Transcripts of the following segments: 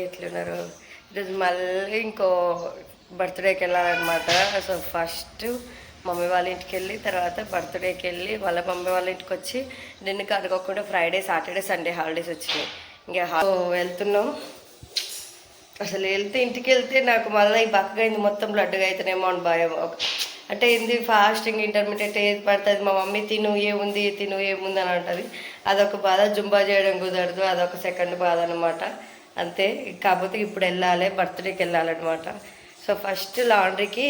ఎట్లున్నారు? ఈరోజు మళ్ళీ ఇంకో బర్త్డేకి వెళ్ళాలన్నమాట. సో ఫస్ట్ మమ్మీ వాళ్ళ ఇంటికి వెళ్ళి తర్వాత బర్త్డేకి వెళ్ళి వాళ్ళ మమ్మీ వాళ్ళ ఇంటికి వచ్చి దీనికి అనుకోకుండా ఫ్రైడే సాటర్డే సండే హాలిడేస్ వచ్చినాయి. ఇంకా వెళ్తున్నాం. అసలు ఇంటికి వెళ్తే నాకు మళ్ళీ ఈ బక్కగైంది మొత్తం లడ్డుగా అవుతానేమో అని భయం. అంటే ఏంది ఫాస్టింగ్ ఇంటర్మీడియట్ ఏది పడుతుంది, మా మమ్మీ తిను ఏముంది అని అంటుంది. అదొక బాధ. జుంబా చేయడం కుదరదు, అదొక సెకండ్ బాధ అనమాట. అంతే. కాకపోతే ఇప్పుడు వెళ్ళాలి, బర్త్డేకి వెళ్ళాలన్నమాట. సో ఫస్ట్ లాండ్రీకి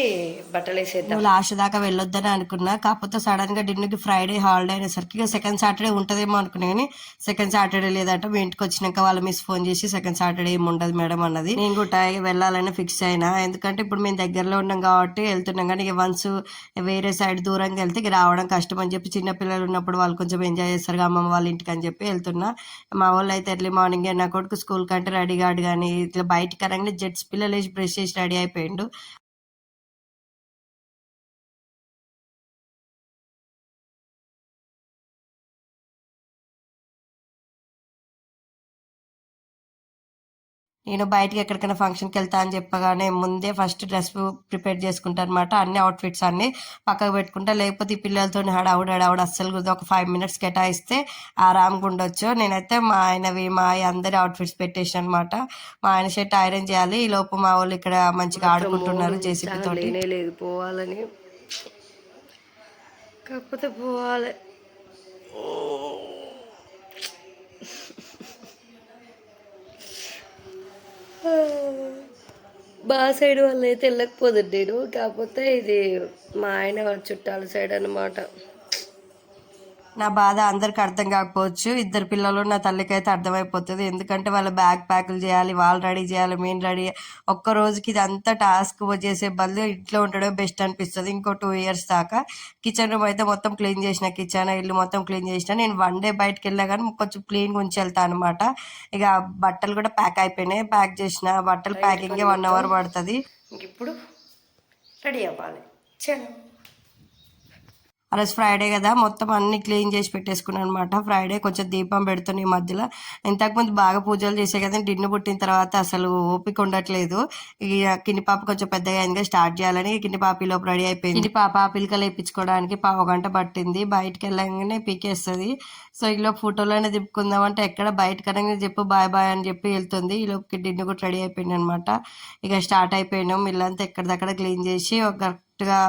బట్టలు వేసేద్దాం. లాస్ట్ దాకా వెళ్ళొద్దని అనుకున్నా, కాకపోతే సడన్ గా డిన్నర్కి ఫ్రైడే హాలిడే అనేసరికి ఇక సెకండ్ సాటర్డే ఉంటుందేమో అనుకున్నా, కానీ సెకండ్ సాటర్డే లేదంటే మీ ఇంటికి వచ్చినాక వాళ్ళ మిస్ ఫోన్ చేసి సెకండ్ సాటర్డే ఏమి ఉండదు మేడం అన్నది. నేను కూడా వెళ్ళాలని ఫిక్స్ అయినా, ఎందుకంటే ఇప్పుడు మేము దగ్గరలో ఉన్నాం కాబట్టి వెళ్తున్నాం. కానీ ఇక వన్స్ వేరే సైడ్ దూరంగా వెళ్తే ఇక రావడం కష్టం అని చెప్పి, చిన్నపిల్లలు ఉన్నప్పుడు వాళ్ళు కొంచెం ఎంజాయ్ చేస్తారు అమ్మమ్మ వాళ్ళ ఇంటికి అని చెప్పి వెళ్తున్నా. మా వాళ్ళు అయితే ఎర్లీ మార్నింగ్ నా కొడుకు స్కూల్ కంటే రెడీ కాడు, కానీ ఇట్లా బయటికి అనగానే జెట్స్ పిల్లలు వేసి బ్రష్ చేసి రెడీ అయిపోయిండు. నేను బయటికి ఎక్కడికైనా ఫంక్షన్కి వెళ్తా అని చెప్పగానే ముందే ఫస్ట్ డ్రెస్ ప్రిపేర్ చేసుకుంటా అనమాట. అన్ని అవుట్ఫిట్స్ అన్ని పక్కకు పెట్టుకుంటా, లేకపోతే ఈ పిల్లలతో హడావుడు అస్సలు ఒక 5 minutes కేటాయిస్తే ఆరామ్గా ఉండొచ్చు. నేనైతే మా అందరి అవుట్ఫిట్స్ పెట్టేసాను అనమాట. మా ఆయన షర్ట్ ఐరన్ చేయాలి, ఈ లోపు మా వాళ్ళు ఇక్కడ మంచిగా ఆడుకుంటున్నారు జేసీబీ తోటి. లేదు పోవాలని, కాకపోతే పోవాలి. మా సైడ్ వాళ్ళు అయితే వెళ్ళకపోదు నేను, కాకపోతే ఇది మా ఆయన చుట్టాల సైడ్ అనమాట. నా బాధ అందరికి అర్థం కాకపోవచ్చు, ఇద్దరు పిల్లలు నా తల్లికి అయితే అర్థమైపోతుంది. ఎందుకంటే వాళ్ళ బ్యాగ్ ప్యాకులు చేయాలి, వాళ్ళు రెడీ చేయాలి, మేము రెడీ. ఒక్క రోజుకి ఇది అంతా టాస్క్ చేసే బదులు ఇంట్లో ఉండడం బెస్ట్ అనిపిస్తుంది. ఇంకో 2 years దాకా కిచెన్ రూమ్ అయితే మొత్తం క్లీన్ చేసిన, కిచెన్ ఇల్లు మొత్తం క్లీన్ చేసిన. నేను 1 day బయటకు వెళ్ళా కానీ కొంచెం క్లీన్గా ఉంచి వెళ్తాను అనమాట. ఇక బట్టలు కూడా ప్యాక్ అయిపోయినాయి, ప్యాక్ చేసిన. బట్టలు ప్యాకింగ్ 1 hour పడుతుంది. ఇప్పుడు రెడీ అవ్వాలి. ఆ రోజు ఫ్రైడే కదా, మొత్తం అన్ని క్లీన్ చేసి పెట్టేసుకున్నాను అనమాట. ఫ్రైడే కొంచెం దీపం పెడుతున్నాయి ఈ మధ్యలో. ఇంతకుముందు బాగా పూజలు చేసే కదా, డిన్ను పుట్టిన తర్వాత అసలు ఓపిక ఉండట్లేదు. ఇక కింది పాప కొంచెం పెద్దగా అయిందిగా స్టార్ట్ చేయాలని కింది పాప లోపు రెడీ అయిపోయింది. కింది పాప పిలకలు వేయించుకోవడానికి 1/2 గంట పట్టింది. బయటకు వెళ్ళగానే పీకేస్తుంది. సో ఈలో ఫోటోలోనే దిప్పుకుందామంటే ఎక్కడ బయటకనగానే చెప్పు బాయ్ బాయ్ అని చెప్పి వెళ్తుంది. ఈ లోపుకి డిన్ను కూడా రెడీ అయిపోయింది అనమాట. ఇక స్టార్ట్ అయిపోయినాం. ఇల్లంతా ఎక్కడిదక్కడ క్లీన్ చేసి ఒక కరెక్ట్గా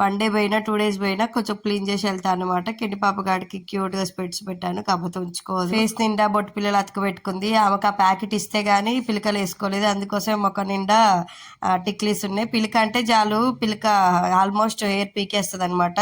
1 day పోయినా 2 days పోయినా కొంచెం క్లీన్ చేసి వెళ్తాను అనమాట. కింది పాప గాడికి క్యూట్గా స్పెట్స్ పెట్టాను, కాకపోతే ఉంచుకోదు. ఫేస్ నిండా బొట్టు పిల్లలు అతుకు పెట్టుకుంది. ఆమెకు ఆ ప్యాకెట్ ఇస్తే గానీ పిలకలు వేసుకోలేదు, అందుకోసం మొక్క నిండా టిక్లీస్ ఉన్నాయి. పిలక అంటే చాలు, పిలక ఆల్మోస్ట్ హెయిర్ పీకేస్తుంది అనమాట.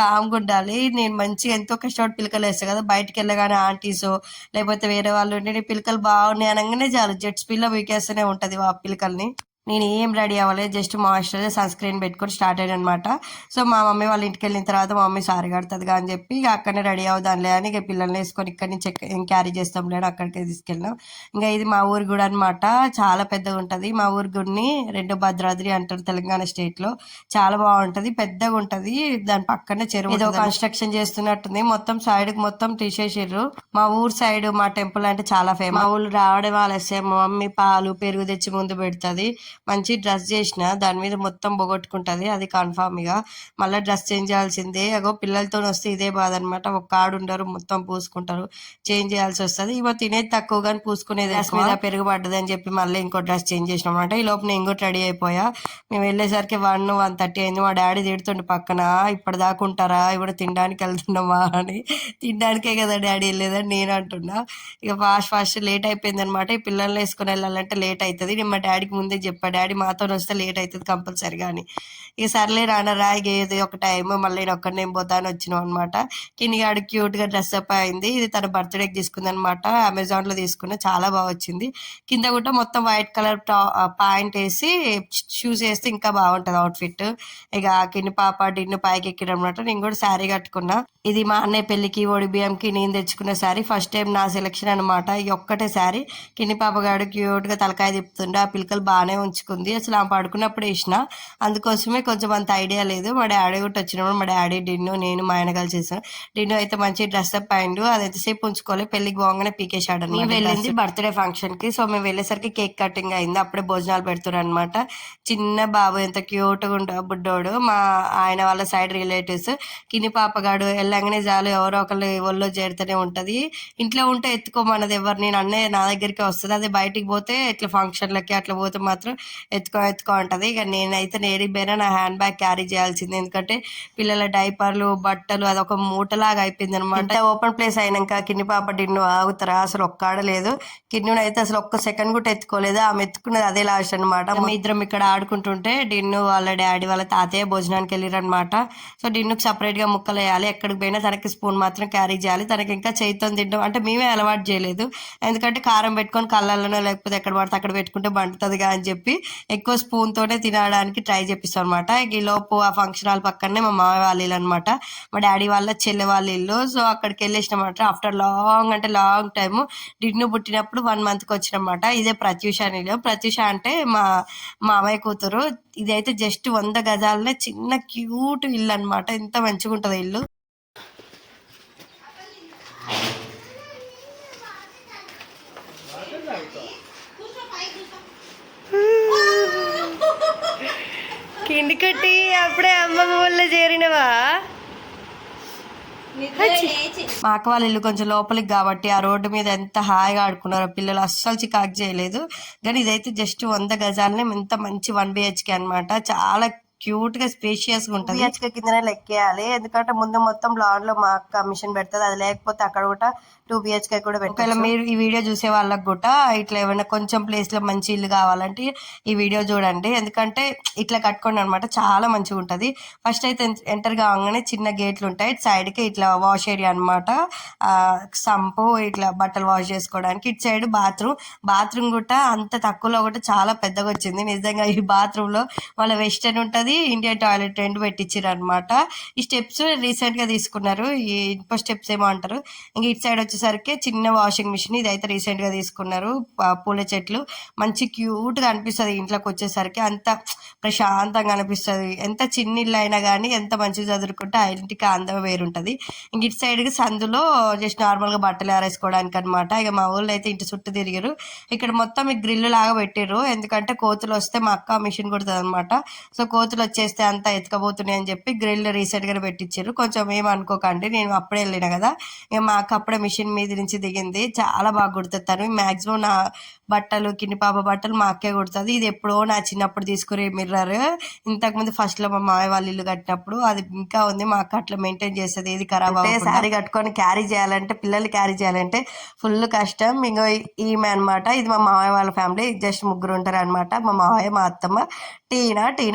కామ్గా ఉండాలి. నేను మంచిగా ఎంతో కష్టపడి పిలకలు వేస్తాను కదా, బయటకు వెళ్ళగానే ఆంటీసో లేకపోతే వేరే వాళ్ళు ఉండి పిలకలు బాగున్నాయి అనగానే చాలు జెట్స్ పిల్ల పీకేస్తూనే ఉంటుంది ఆ పిలకల్ని. నేను ఏం రెడీ అవ్వలేదు, జస్ట్ మాయిశ్చరైజర్ సన్ స్క్రీన్ పెట్టుకొని స్టార్ట్ అయ్యాను అనమాట. సో మా మమ్మీ వాళ్ళ ఇంటికి వెళ్ళిన తర్వాత మా మమ్మీ సారీ కడుతుంది అని చెప్పి ఇక అక్కడనే రెడీ అవుదాంలే అని ఇక పిల్లల్ని వేసుకొని ఇక్కడి నుంచి ఏం క్యారీ చేస్తాం లేని అక్కడికి తీసుకెళ్ళాం. ఇంకా ఇది మా ఊరి గుడి అనమాట, చాలా పెద్దగా ఉంటుంది. మా ఊరి గుడిని రెండో భద్రాద్రి అంటారు తెలంగాణ స్టేట్లో. చాలా బాగుంటుంది, పెద్దగా ఉంటుంది. దాని పక్కనే చెరువు ఏదో కన్స్ట్రక్షన్ చేస్తున్నట్టుంది. మొత్తం సైడ్ కి మొత్తం తీసేసారు. మా ఊరు సైడ్ మా టెంపుల్ అంటే చాలా ఫేమస్. మా ఊళ్ళు రావడం ఆలస్యం, మా మమ్మీ పాలు పెరుగు తెచ్చి ముందు పెడుతుంది. మంచి డ్రెస్ చేసిన దాని మీద మొత్తం బొగొట్టుకుంటుంది, అది కన్ఫామ్. ఇక మళ్ళీ డ్రెస్ చేంజ్ చేయాల్సిందే. అగో పిల్లలతో వస్తే ఇదే బాధ అనమాట. ఒక కాడు ఉండరు, మొత్తం పూసుకుంటారు, చేంజ్ చేయాల్సి వస్తుంది. ఇగో తినేది తక్కువ కానీ పూసుకునేది డ్రెస్ మీద పెరుగు పడ్డది అని చెప్పి మళ్ళీ ఇంకో డ్రెస్ చేంజ్ చేసినాం అనమాట. ఈ లోపు నేను ఇంకోటి రెడీ అయిపోయా. మేము వెళ్ళేసరికి 1-1:30 అయింది. మా డాడీ తిడుతుండే పక్కన, ఇప్పటిదాకా ఉంటారా, ఇప్పుడు తినడానికి వెళ్తున్నామా అని. తినడానికే కదా డాడీ వెళ్ళేదని నేను అంటున్నా. ఇక ఫాస్ట్ లేట్ అయిపోయింది అనమాట. ఈ పిల్లల్ని వేసుకొని వెళ్ళాలంటే లేట్ అవుతుంది. నేను మా డాడీకి ముందే చెప్పా, డాడీ మాతో వస్తే లేట్ అవుతుంది కంపల్సరీగా అని. ఇక సర్లే రానరా, ఇక ఏది ఒక టైం, మళ్ళీ నేను ఒక్కడిని ఏం పోతా అని వచ్చినాం అనమాట. కిందిగాడు క్యూట్గా డ్రెస్ అప్ అయింది. ఇది తన బర్త్డేకి తీసుకుంది అనమాట, అమెజాన్లో తీసుకున్నా, చాలా బాగా వచ్చింది. కింద కూడా మొత్తం వైట్ కలర్ పాయింట్ వేసి షూస్ వేస్తే ఇంకా బాగుంటుంది అవుట్ఫిట్. ఇక కింది పాప డిన్ను పైకి ఎక్కిన అనమాట. నేను కూడా శారీ కట్టుకున్నా. ఇది మా అన్నయ్య పెళ్లికి ఒడి బియ్యంకి నేను తెచ్చుకున్న శారీ, ఫస్ట్ టైం నా సెలెక్షన్ అనమాట. ఇక ఒక్కటే శారీ. కింది పాపగాడు క్యూట్గా తలకాయ తిప్పుతుండే, ఆ పిల్లకలు బాగానే ఉంచుకుంది. అసలు ఆమె పడుకున్నప్పుడు వేసిన, అందుకోసమే కొంచెం అంత ఐడియా లేదు. మా డాడీ కూడా వచ్చినప్పుడు మా డాడీ డిన్ను నేను మా ఆయన కలిసి చేసాం. డిన్ను అయితే మంచి డ్రెస్అప్ అయిండు, అది ఎంతసేపు ఉంచుకోవాలి, పెళ్లికి పోగానే పీకేశాడు. నేను వెళ్ళింది బర్త్డే ఫంక్షన్ కి. సో మేము వెళ్ళేసరికి కేక్ కటింగ్ అయింది, అప్పుడే భోజనాలు పెడుతున్నారు అనమాట. చిన్న బాబు ఎంత క్యూట్గా ఉండ బుడ్డోడు, మా ఆయన వాళ్ళ సైడ్ రిలేటివ్స్. కిని పాపగాడు వెళ్ళంగానే చాలు ఎవరో ఒకళ్ళు ఒళ్ళో చేరుతూనే ఉంటది. ఇంట్లో ఉంటే ఎత్తుకోమన్నది ఎవరు, నేను అన్నీ నా దగ్గరికి వస్తుంది. అదే బయటికి పోతే ఇట్లా ఫంక్షన్లకి అట్లా పోతే మాత్రం ఎత్తుకో ఉంటది. ఇక నేనైతే నేరిపోయినా నా హ్యాండ్ బ్యాగ్ క్యారీ చేయాల్సింది, ఎందుకంటే పిల్లల డైపర్లు బట్టలు అదొక మూటలాగా అయిపోయింది అనమాట. ఓపెన్ ప్లేస్ అయినాక కిన్ని పాప డిన్ను ఆగుతారా, అసలు ఒక్కాడలేదు. కిన్నును అయితే అసలు ఒక్క సెకండ్ కూడా ఎత్తుకోలేదు, ఆమె ఎత్తుకున్నది అదే లాస్ట్ అనమాట. మీ ఇద్దరం ఇక్కడ ఆడుకుంటుంటే డిన్ను వాళ్ళ డాడీ వాళ్ళ తాతయ్య భోజనానికి వెళ్ళారనమాట. సో డిన్నుకి సపరేట్ గా ముక్కలు వేయాలి, ఎక్కడికి పోయినా తనకి స్పూన్ మాత్రం క్యారీ చేయాలి. తనకి ఇంకా చేతితో తినడం అంటే మేమే అలవాటు చేయలేదు, ఎందుకంటే కారం పెట్టుకొని కళ్ళల్లోనో లేకపోతే ఎక్కడ పడితే అక్కడ పెట్టుకుంటే బండుతుందిగా అని చెప్పి ఎక్కువ స్పూన్ తోనే తినడానికి ట్రై చేపిస్తాం అనమాట. ఈ లోపు ఆ ఫంక్షన్ హాల్ పక్కనే మా మామయ్య వాళ్ళ ఇల్లు అనమాట, మా డాడీ వాళ్ళ చెల్లె వాళ్ళ ఇల్లు. సో అక్కడికి వెళ్ళేసినమాట ఆఫ్టర్ లాంగ్ అంటే లాంగ్ టైమ్. డిన్ను పుట్టినప్పుడు 1 monthకి వచ్చినమాట. ఇదే ప్రత్యూష ఇల్లు. ప్రత్యూష అంటే మా మామయ్య కూతురు. ఇదైతే జస్ట్ 100 గజాలనే చిన్న క్యూట్ ఇల్లు అనమాట, ఎంత మంచిగా ఉంటుంది ఇల్లు. కింది కట్టి అప్పుడే అమ్మమ్మ వల్ల చేరినవా? మా అక్క వాళ్ళ ఇల్లు కొంచెం లోపలికి కాబట్టి ఆ రోడ్డు మీద ఎంత హాయిగా ఆడుకున్నారో పిల్లలు, అస్సలు చికాకు చేయలేదు. కానీ ఇదైతే జస్ట్ 100 గజాలనే ఎంత మంచి 1 BHK అనమాట, చాలా క్యూట్ గా స్పేషియస్ గా ఉంటుంది. BHK కిందనే లెక్కేయాలి, ఎందుకంటే ముందు మొత్తం లాన్ లో మా అక్క మిషన్ పెడుతుంది, అది లేకపోతే అక్కడ కూడా 2 BHK కూడా పెట్టాలి. మీరు ఈ వీడియో చూసే వాళ్ళకి కూడా ఇట్లా ఏమైనా కొంచెం ప్లేస్ లో మంచి ఇల్లు కావాలంటే ఈ వీడియో చూడండి, ఎందుకంటే ఇట్లా కట్టుకోండి అనమాట, చాలా మంచిగా ఉంటది. ఫస్ట్ అయితే ఎంటర్ కాగానే చిన్న గేట్లు ఉంటాయి, సైడ్ కి ఇట్లా వాష్ ఏరియా అనమాట, సంపు ఇట్లా బట్టలు వాష్ చేసుకోవడానికి. ఇటు సైడ్ బాత్రూమ్ కూడా అంత తక్కువలో కూడా చాలా పెద్దగా వచ్చింది. నిజంగా ఈ బాత్రూమ్ లో వాళ్ళ వెస్టర్న్ ఉంటది, ఇండియన్ టాయిలెట్ 2 పెట్టించారు అనమాట. ఈ స్టెప్స్ రీసెంట్ గా తీసుకున్నారు, ఈ ఇనుప స్టెప్స్ ఏమో అంటారు. ఇంక ఇటు సైడ్ వచ్చేసరికి చిన్న వాషింగ్ మిషన్, ఇదైతే రీసెంట్ గా తీసుకున్నారు. పూల చెట్లు మంచి క్యూట్ గా అనిపిస్తుంది ఇంట్లోకి వచ్చేసరికి, అంత ప్రశాంతంగా అనిపిస్తుంది. ఎంత చిన్న ఇల్లు అయినా కానీ ఎంత మంచిగా చదువుకుంటే ఆ ఇంటికి అందం వేరుంటది. ఇంక ఇటు సైడ్ కి సందులో జస్ట్ నార్మల్ గా బట్టలు ఆరేసుకోవడానికి అనమాట. ఇక మా ఊళ్ళో అయితే ఇంటి చుట్టూ తిరిగారు. ఇక్కడ మొత్తం గ్రిల్ లాగా పెట్టారు, ఎందుకంటే కోతులు వస్తే మా అక్క మిషన్ కుడుతుంది అనమాట. సో కోతులు వచ్చేస్తే అంతా ఎత్తుకపోతున్నాయి అని చెప్పి గ్రిల్ రీసెంట్ గా పెట్టించారు. కొంచెం ఏమనుకోకండి, నేను అప్పుడే వెళ్ళిన కదా, ఇక మా అక్క అప్పుడే మిషన్ మీద నుంచి దిగింది. చాలా బాగా కుడుతాను మాక్సిమం, నా బట్టలు కిన్ని పాప బట్టలు మా అక్కే కుడుతుంది. ఇది ఎప్పుడో నా చిన్నప్పుడు తీసుకునే మిర్రర్, ఇంతకుముందు ఫస్ట్ లో మా మామయ్య వాళ్ళ ఇల్లు కట్టినప్పుడు అది ఇంకా ఉంది. మా అక్క అట్లా మెయింటైన్ చేస్తుంది, ఏది ఖరాబ్ అవ్వకుండా. శారీ కట్టుకొని క్యారీ చేయాలంటే, పిల్లలు క్యారీ చేయాలంటే ఫుల్ కష్టం. ఇంకో ఈమె అనమాట, ఇది మా మామయ్య వాళ్ళ ఫ్యామిలీ, జస్ట్ ముగ్గురు ఉంటారు అనమాట. మా మామయ్య, మా అత్తమ్మ, టీనా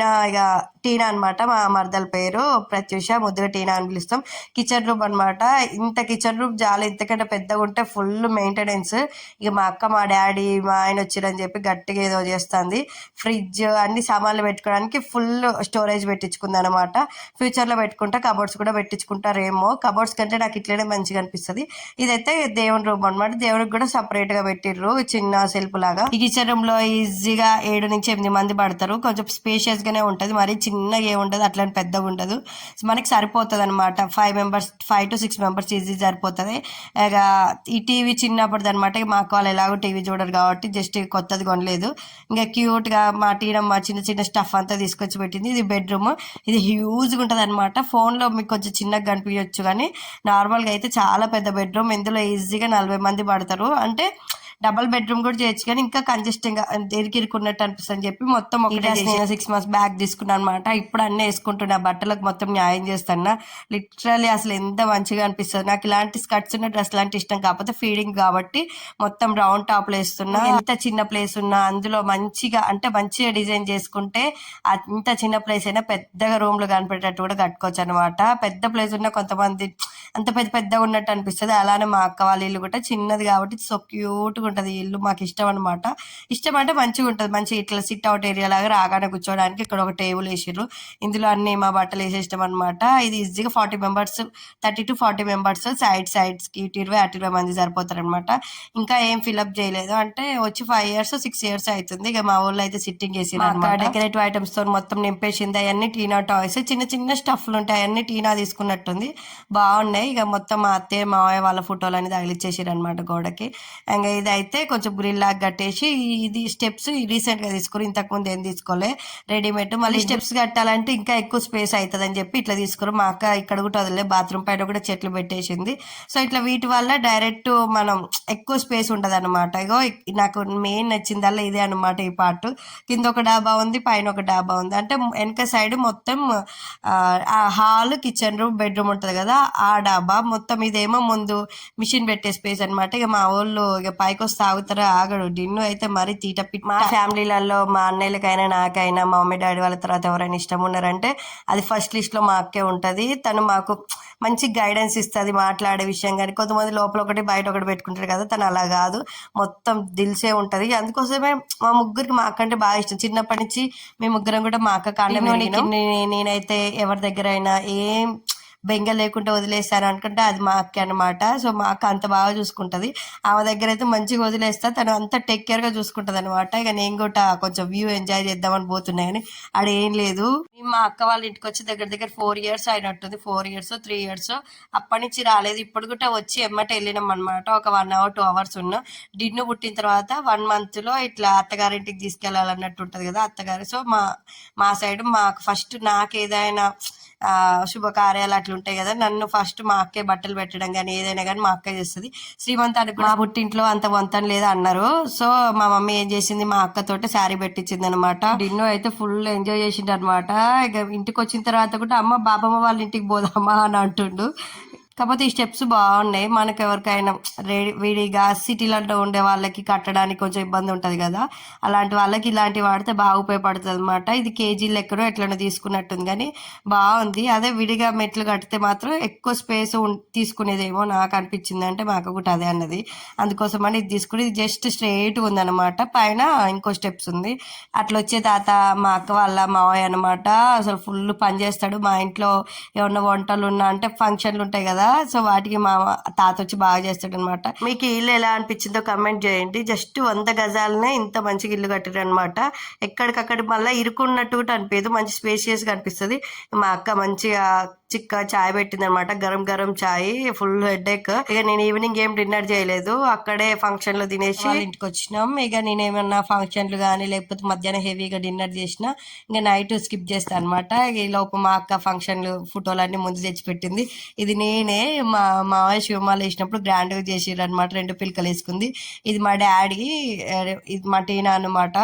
ఇక టీనా అనమాట మా మరదల పేరు. ప్రత్యూష, ముద్దుగా టీనా అని పిలుస్తాం. కిచెన్ రూమ్ అనమాట, ఇంత కిచెన్ రూమ్ చాలా ఇంతకంటే పెద్దగా ఉంటే ఫుల్ మెయింటెనెన్స్. ఇక మా అక్క మా డాడీ మా ఆయన వచ్చిరని చెప్పి గట్టిగా ఏదో చేస్తుంది. ఫ్రిడ్జ్ అన్ని సామాన్లు పెట్టుకోవడానికి ఫుల్ స్టోరేజ్ పెట్టించుకుంది అనమాట. ఫ్యూచర్లో పెట్టుకుంటా కబోర్డ్స్ కూడా పెట్టించుకుంటారేమో, కబోర్డ్స్ కంటే నాకు ఇట్లనే మంచిగా అనిపిస్తుంది. ఇదైతే దేవుని రూమ్ అనమాట, దేవుడికి కూడా సపరేట్ గా పెట్టిర్రు చిన్న సెల్ఫ్ లాగా. ఈ కిచెన్ రూమ్ లో ఈజీగా 7 నుంచి 8 మంది పడతారు, కొంచెం స్పేషియస్ గానే ఉంటది, మరి చిన్నగా ఏముంటది, అట్లా పెద్దగా ఉండదు, మనకి సరిపోతుంది అనమాట. 5 to 6 మెంబర్స్ ఈజీ సరిపోతుంది. ఇక ఈ టీవీ చిన్నప్పటిది అనమాట, మా అక్క వాళ్ళు ఎలాగో టీవీ చూడరు కాబట్టి జస్ట్ కొత్తది కొనలేదు. ఇంకా క్యూట్ గా మా టీనమ్మ చిన్న చిన్న స్టఫ్ అంతా తీసుకొచ్చి పెట్టింది. ఇది బెడ్రూమ్, ఇది హ్యూజ్గా ఉంటుంది అనమాట. ఫోన్ లో మీకు కొంచెం చిన్నగా కనిపించచ్చు, కానీ నార్మల్ గా అయితే చాలా పెద్ద బెడ్రూమ్. ఇందులో ఈజీగా 40 మంది పడతారు. అంటే డబల్ బెడ్రూమ్ కూడా చేయొచ్చు, కానీ ఇంకా కంజెస్టింగ్ గా ఇరుకున్నట్టు అనిపిస్తుంది అని చెప్పి మొత్తం నేను 6 months బ్యాక్ తీసుకున్నాను అనమాట. ఇప్పుడు అన్నీ వేసుకుంటున్నా, బట్టలకు మొత్తం న్యాయం చేస్తాను. లిటరలీ అసలు ఎంత మంచిగా అనిపిస్తుంది. నాకు ఇలాంటి స్కర్ట్స్ ఉన్న డ్రెస్ లాంటి ఇష్టం, కాకపోతే ఫీడింగ్ కాబట్టి మొత్తం రౌండ్ టాప్లు వేస్తున్నా. ఎంత చిన్న ప్లేస్ ఉన్నా అందులో మంచిగా అంటే మంచిగా డిజైన్ చేసుకుంటే అంత చిన్న ప్లేస్ అయినా పెద్దగా రూమ్లు కనిపెట్టేటట్టు కూడా కట్టుకోవచ్చు అనమాట. పెద్ద ప్లేస్ ఉన్న కొంతమంది అంత పెద్దగా ఉన్నట్టు అనిపిస్తుంది. అలానే మా అక్క వాళ్ళ ఇల్లు కూడా చిన్నది కాబట్టి సో క్యూట్గా ఉంటుంది ఈ ఇల్లు, మాకు ఇష్టం అనమాట. ఇష్టం అంటే మంచిగా ఉంటుంది, మంచిగా ఇట్లా సిట్ అవుట్ ఏరియా లాగా రాగానే కూర్చోడానికి ఇక్కడ ఒక టేబుల్ వేసిర్రు. ఇందులో అన్ని మా బట్టలు వేసేస్తాం అనమాట. ఇది ఈజీగా 40 మెంబర్స్, 30 to 40 మెంబర్స్, సైడ్స్కి ఇటు 20 అటు 20 మంది సరిపోతారు అనమాట. ఇంకా ఏం ఫిల్అప్ చేయలేదు, అంటే వచ్చి 5 years 6 years అవుతుంది. ఇక మా ఊళ్ళో అయితే సిట్టింగ్ వేసి డెకరేటివ్ ఐటమ్స్ తో మొత్తం నింపేసింది. అవన్నీ టీనా టాయ్స్, చిన్న చిన్న స్టఫ్లు ఉంటాయి, అన్ని టీనా తీసుకున్నట్టుంది, బాగున్నాయి. ఇక మొత్తం మా అత్తయ్య మావయ్య వాళ్ళ ఫోటోలు అని తగిలిచ్చేసారు అనమాట గోడకి. ఇంకా ఇది అయితే కొంచెం గ్రిల్ లాగా కట్టేసి, ఇది స్టెప్స్ రీసెంట్ గా తీసుకుని, ఇంతకు ముందు ఏం తీసుకోలే, రెడీమేడ్. మళ్ళీ స్టెప్స్ కట్టాలంటే ఇంకా ఎక్కువ స్పేస్ అవుతుంది అని చెప్పి ఇట్లా తీసుకురు. మా అక్క ఇక్కడ కూడా వదిలే, బాత్రూమ్ పైన కూడా చెట్లు పెట్టేసింది. సో ఇట్లా వీటి వల్ల డైరెక్ట్ మనం ఎక్కువ స్పేస్ ఉండదు అనమాట. ఇగో నాకు మెయిన్ నచ్చిందల్లా ఇదే అనమాట. ఈ పార్ట్ కింద ఒక డాబా ఉంది, పైన ఒక డాబా ఉంది, అంటే వెనక సైడ్ మొత్తం ఆ హాల్, కిచెన్ రూమ్, బెడ్రూమ్ ఉంటుంది కదా, ఆ డాబా మొత్తం. ఇదేమో ముందు మిషన్ పెట్టే స్పేస్ అనమాట. ఇక మా వాళ్ళు ఇక పైకి వస్తే ఆగుతారా, ఆగడు. డిన్ను అయితే మరీ తీట పిట్. మా ఫ్యామిలీలలో మా అన్నయ్యలకైనా నాకైనా మా మమ్మీ డాడీ వాళ్ళ తర్వాత ఎవరైనా ఇష్టం ఉన్నారంటే అది ఫస్ట్ లిస్ట్ లో మా అక్కే ఉంటది. తను మాకు మంచి గైడెన్స్ ఇస్తుంది మాట్లాడే విషయం. కానీ కొంతమంది లోపల ఒకటి బయట ఒకటి పెట్టుకుంటారు కదా, తను అలా కాదు, మొత్తం దిల్సే ఉంటది. అందుకోసమే మా ముగ్గురికి మా అక్క అంటే బాగా ఇష్టం. చిన్నప్పటి నుంచి మేము ముగ్గురం కూడా మా అక్క కాళ్ళ నేనైతే ఎవరి దగ్గర అయినా ఏం బెంగ లేకుండా వదిలేస్తాను అనుకుంటే అది మా అక్క అనమాట. సో మా అక్క అంత బాగా చూసుకుంటది. ఆమె దగ్గర అయితే మంచిగా వదిలేస్తా, తను అంతా టేక్ కేర్ గా చూసుకుంటది అనమాట. ఇక నేను కూడా కొంచెం వ్యూ ఎంజాయ్ చేద్దామని పోతున్నాయి కానీ ఆడేం లేదు. మా అక్క వాళ్ళ ఇంటికి వచ్చి దగ్గర దగ్గర 4 years అయినట్టుంది, 4 years 3 years. అప్పటి నుంచి రాలేదు. ఇప్పుడు కూడా వచ్చి ఎమ్మటే వెళ్ళినాం అనమాట. ఒక 1 hour 2 hours ఉన్నాం. డిన్ను పుట్టిన తర్వాత 1 month లో ఇట్లా అత్తగారింటికి తీసుకెళ్లాలన్నట్టు ఉంటది కదా అత్తగారు. సో మా సైడ్ మాకు ఫస్ట్, నాకు ఏదైనా శుభకార్యాలు అట్లా ఉంటాయి కదా, నన్ను ఫస్ట్ మా అక్కే బట్టలు పెట్టడం కానీ ఏదైనా కానీ మా అక్క చేస్తుంది. శ్రీమంతానికి మా పుట్టింట్లో అంత వంతం లేదా అన్నారు. సో మా మమ్మీ ఏం చేసింది, మా అక్కతోటి శారీ పెట్టించింది అనమాట. డిన్నో అయితే ఫుల్ ఎంజాయ్ చేసిండు అనమాట. ఇక ఇంటికి వచ్చిన తర్వాత కూడా అమ్మ బాబమ్మ వాళ్ళ ఇంటికి పోదామా అని అంటుండు. కాకపోతే ఈ స్టెప్స్ బాగున్నాయి. మనకు ఎవరికైనా విడిగా సిటీలలో ఉండే వాళ్ళకి కట్టడానికి కొంచెం ఇబ్బంది ఉంటుంది కదా, అలాంటి వాళ్ళకి ఇలాంటి వాడితే బాగా ఉపయోగపడుతుంది అనమాట. ఇది కేజీ లెక్కడో ఎట్లనో తీసుకున్నట్టుంది కానీ బాగుంది. అదే విడిగా మెట్లు కడితే మాత్రం ఎక్కువ స్పేస్ తీసుకునేదేమో నాకు అనిపించింది. అంటే మా అక్క కూడా అదే అన్నది. అందుకోసం అని ఇది తీసుకుని, ఇది జస్ట్ స్ట్రైట్ ఉందన్నమాట. పైన ఇంకో స్టెప్స్ ఉంది. అట్లా వచ్చే తాత మా అక్క వాళ్ళ మావయ్య అనమాట. అసలు ఫుల్ పని చేస్తాడు. మా ఇంట్లో ఏమన్నా వంటలు ఉన్నా అంటే ఫంక్షన్లు ఉంటాయి కదా, సో వాటికి మా తాత వచ్చి బాగా చేస్తాడు అనమాట. మీకు ఇల్లు ఎలా అనిపించిందో కమెంట్ చేయండి. జస్ట్ 100 గజాలనే ఇంత మంచిగా ఇల్లు కట్టారు అనమాట. ఎక్కడికక్కడ మళ్ళీ ఇరుకున్నట్టు కూడా అనిపించదు, మంచి స్పేషియస్ గా అనిపిస్తుంది. మా అక్క మంచిగా చిక్క చాయ్ పెట్టింది అనమాట, గరం గరం చాయ్, ఫుల్ హెడేక్. ఇక నేను ఈవినింగ్ ఏం డిన్నర్ చేయలేదు, అక్కడే ఫంక్షన్ లో తినేసి ఇంటికి వచ్చినాం. ఇక నేనేమన్నా ఫంక్షన్లు కానీ లేకపోతే మధ్యాహ్నం హెవీగా డిన్నర్ చేసిన ఇంకా నైట్ స్కిప్ చేస్తాను అనమాట. ఈ లోపు మా అక్క ఫంక్షన్లు ఫోటోలన్నీ ముందు తెచ్చిపెట్టింది. ఇది నేనే మా మావయ్య శివమాల వేసినప్పుడు గ్రాండ్ గా చేసిర్రు అనమాట. 2 పిలకలు వేసుకుంది. ఇది మా డాడీ, ఇది మా టీనా అనమాట.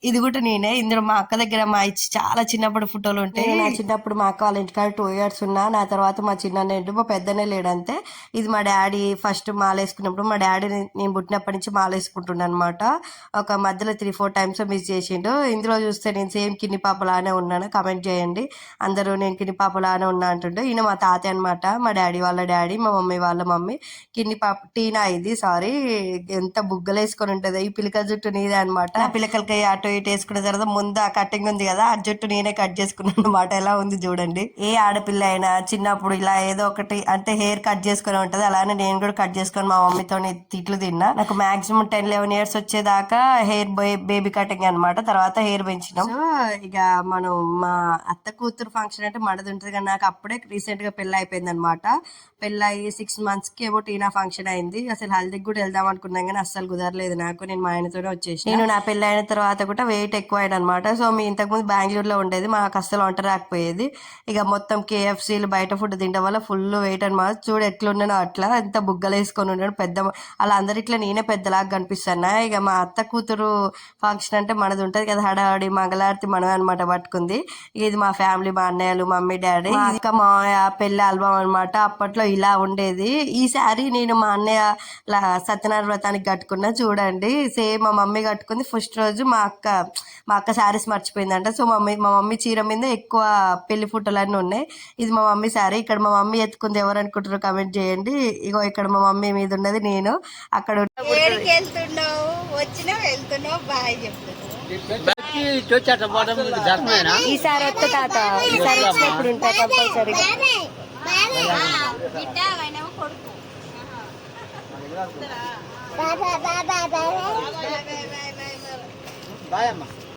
ఇది కూడా నేనే. ఇందులో మా అక్క దగ్గర మా ఇచ్చి చాలా చిన్నప్పుడు ఫోటోలు ఉంటాయి. నా చిన్నప్పుడు మా అక్క వాళ్ళ ఇంటికాడ 2 years ఉన్నా. నా తర్వాత మా చిన్న మా పెద్దనే లేడంతే. ఇది మా డాడీ ఫస్ట్ మాల వేసుకున్నప్పుడు. మా డాడీ నేను పుట్టినప్పటి నుంచి మాల వేసుకుంటున్నాను అనమాట. ఒక మధ్యలో 3-4 times మిస్ చేసిండు. ఇందులో చూస్తే నేను సేమ్ కిన్ని పాపలానే ఉన్నాను. కమెంట్ చేయండి అందరూ, నేను కిన్ని పాపలానే ఉన్నా అంటుండే. ఈయన మా తాత అనమాట, మా డాడీ వాళ్ళ డాడీ, మా మమ్మీ వాళ్ళ మమ్మీ. కిన్ని పాప టీనా ఇది, సారీ. ఎంత బుగ్గలు వేసుకొని ఉంటది. ఈ పిలకల జుట్టు నీదే అనమాట. పిలకలకి అటు ఇటు వేసుకున్న తర్వాత ముందు ఆ కటింగ్ ఉంది కదా, ఆ జుట్టు నేనే కట్ చేసుకున్నాను అనమాట. ఎలా ఉంది చూడండి. ఏ ఆడపిల్ల అయినా చిన్నప్పుడు ఇలా ఏదో ఒకటి అంటే హెయిర్ కట్ చేసుకుని ఉంటది. అలానే నేను కూడా కట్ చేసుకొని మా మమ్మీతో తిట్లు తిన్నా. నాకు మాక్సిమం 10-11 years వచ్చేదాకా హెయిర్ బేబీ కటింగ్ అనమాట. తర్వాత హెయిర్ పెంచినాం. సో ఇక మనం మా అత్త కూతురు ఫంక్షన్ అంటే మనది ఉంటుంది కానీ నాకు అప్పుడే రీసెంట్ గా పెళ్లి అయిపోయింది అనమాట. పెళ్లి అయ్యి 6 months కి ఏమో టీనా ఫంక్షన్ అయింది. అసలు హల్దీకి కూడా వెళ్దాం అనుకున్నాం కానీ అస్సలు కుదరలేదు నాకు. నేను మా ఆయనతోనే వచ్చేసి, నేను నా పెళ్లి అయిన తర్వాత కూడా వెయిట్ ఎక్కువ అయ్యాడు అనమాట. సో మీ ఇంతకుముందు బెంగళూరులో ఉండేది, మాకు అస్సలు వంట రాకపోయేది. ఇక మొత్తం కేఎఫ్సీలు బయట ఫుడ్ తినడం వల్ల ఫుల్ వెయిట్ అనమాట. చూడు ఎట్లున్నానో అట్లా, ఎంత బుగ్గలు వేసుకొని ఉన్నాడు పెద్ద. అలా అందరిట్లో నేనే పెద్దలాగా కనిపిస్తాను. ఇక మా అత్త కూతురు ఫంక్షన్ అంటే మనది ఉంటది కదా, హడావడి మంగళారతి మనమే అనమాట పట్టుకుంది. ఇది మా ఫ్యామిలీ, మా అన్నయ్యలు, మమ్మీ డాడీ, ఇంకా మా పెళ్లి ఆల్బమ్ అనమాట. అప్పట్లో ఇలా ఉండేది. ఈ శారీ నేను మా అన్నయ్య సత్యనారాయణ వ్రతానికి కట్టుకున్నా చూడండి. సేమ్ మా మమ్మీ కట్టుకుంది ఫస్ట్ రోజు, మా అక్క మా అక్క శారీస్ మర్చిపోయిందంట. సో మా మమ్మీ చీర మీద ఎక్కువ పెళ్లి ఫోటోలన్నీ ఉన్నాయి. ఇది మా మమ్మీ శారీ. ఇక్కడ మా మమ్మీ ఎత్తుకుంది ఎవరు అనుకుంటారో కమెంట్ చేయండి. ఇగో ఇక్కడ మా మమ్మీ మీద ఉన్నది నేను. అక్కడ వెళ్తున్నావు వచ్చినావు వెళ్తున్నావు బాయ్ చెప్తున్నావు. ఈసారి వస్తా తాత, ఈసారి వచ్చినప్పుడు ఉంటా కంపల్సరీగా. బాయ్ అమ్మా.